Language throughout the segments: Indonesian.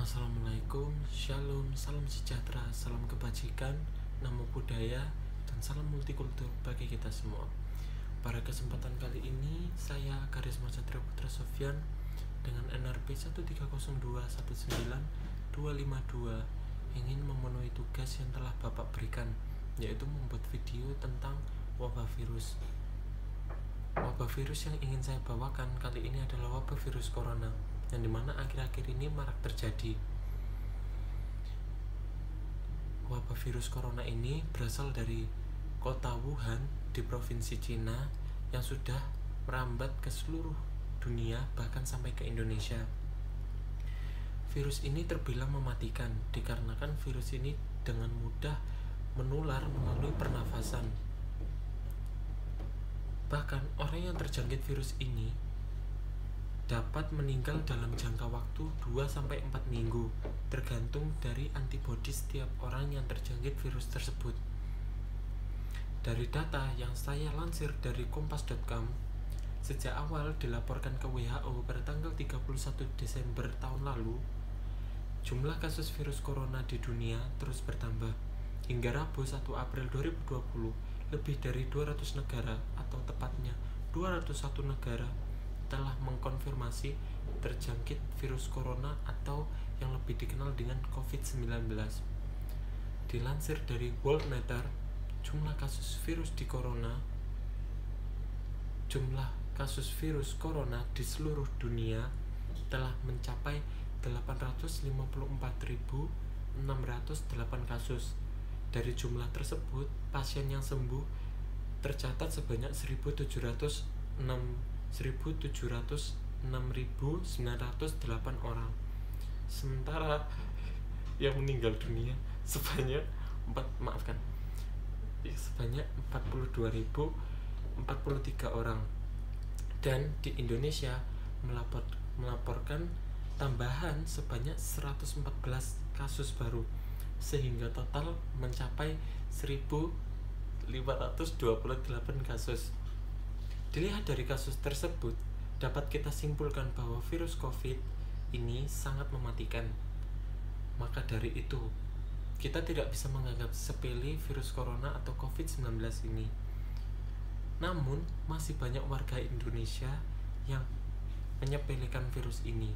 Assalamualaikum, shalom, salam sejahtera, salam kebajikan, namo budaya, dan salam multikultur bagi kita semua. Pada kesempatan kali ini, saya Karisma Satria Putra Sofyan dengan NRP 130219252 ingin memenuhi tugas yang telah Bapak berikan, yaitu membuat video tentang wabah virus. Wabah virus yang ingin saya bawakan kali ini adalah wabah virus corona, yang dimana akhir-akhir ini marak terjadi. Wabah virus corona ini berasal dari kota Wuhan di provinsi Cina yang sudah merambat ke seluruh dunia, bahkan sampai ke Indonesia. Virus ini terbilang mematikan dikarenakan virus ini dengan mudah menular melalui pernafasan. Bahkan orang yang terjangkit virus ini dapat meninggal dalam jangka waktu 2-4 minggu, tergantung dari antibodi setiap orang yang terjangkit virus tersebut. Dari data yang saya lansir dari kompas.com, sejak awal dilaporkan ke WHO pada tanggal 31 Desember tahun lalu, jumlah kasus virus corona di dunia terus bertambah. Hingga Rabu 1 April 2020, lebih dari 200 negara, atau tepatnya 201 negara, telah mengkonfirmasi terjangkit virus corona atau yang lebih dikenal dengan COVID-19. Dilansir dari Worldmeter, jumlah kasus virus corona di seluruh dunia telah mencapai 854.608 kasus. Dari jumlah tersebut, pasien yang sembuh tercatat sebanyak 1.706.908 orang. Sementara yang meninggal dunia sebanyak 42.043 orang. Dan di Indonesia melaporkan tambahan sebanyak 114 kasus baru, sehingga total mencapai 1.528 kasus. Dilihat dari kasus tersebut, dapat kita simpulkan bahwa virus COVID ini sangat mematikan. Maka dari itu, kita tidak bisa menganggap sepele virus corona atau COVID-19 ini. Namun, masih banyak warga Indonesia yang menyepelekan virus ini.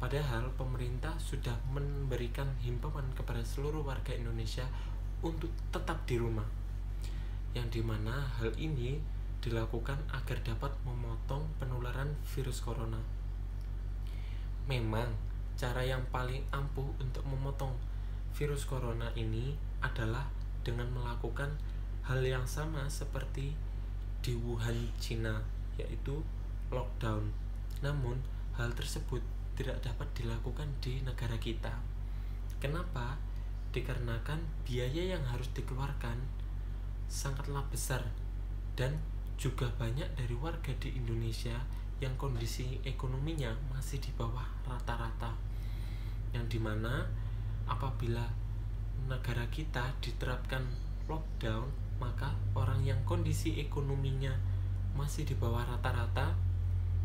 Padahal pemerintah sudah memberikan himbauan kepada seluruh warga Indonesia untuk tetap di rumah, yang dimana hal ini dilakukan agar dapat memotong penularan virus corona. Memang cara yang paling ampuh untuk memotong virus corona ini adalah dengan melakukan hal yang sama seperti di Wuhan, Cina, yaitu lockdown. Namun hal tersebut tidak dapat dilakukan di negara kita. Kenapa? Dikarenakan biaya yang harus dikeluarkan sangatlah besar, dan juga banyak dari warga di Indonesia yang kondisi ekonominya masih di bawah rata-rata, yang dimana apabila negara kita diterapkan lockdown, maka orang yang kondisi ekonominya masih di bawah rata-rata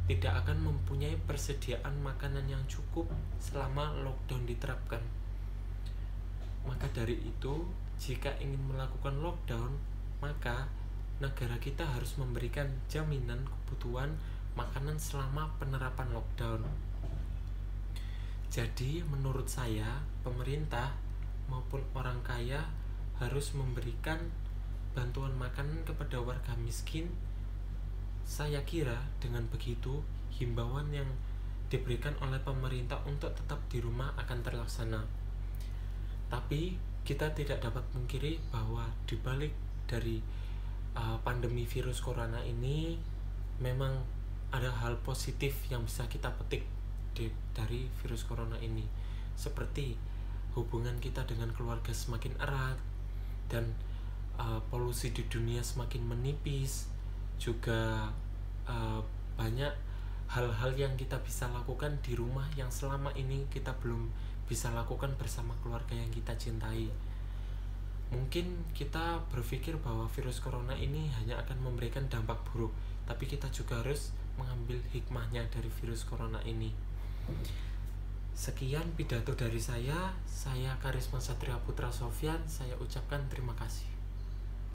tidak akan mempunyai persediaan makanan yang cukup selama lockdown diterapkan. Maka dari itu, jika ingin melakukan lockdown, maka negara kita harus memberikan jaminan kebutuhan makanan selama penerapan lockdown. Jadi menurut saya, pemerintah maupun orang kaya harus memberikan bantuan makanan kepada warga miskin. Saya kira dengan begitu, himbauan yang diberikan oleh pemerintah untuk tetap di rumah akan terlaksana. Tapi kita tidak dapat mungkiri bahwa di balik dari pandemi virus corona ini memang ada hal positif yang bisa kita petik dari virus corona ini, seperti hubungan kita dengan keluarga semakin erat, dan polusi di dunia semakin menipis. Juga banyak hal-hal yang kita bisa lakukan di rumah yang selama ini kita belum bisa lakukan bersama keluarga yang kita cintai. Mungkin kita berpikir bahwa virus corona ini hanya akan memberikan dampak buruk, tapi kita juga harus mengambil hikmahnya dari virus corona ini. Sekian pidato dari saya Karisma Satria Putra Sofyan, saya ucapkan terima kasih.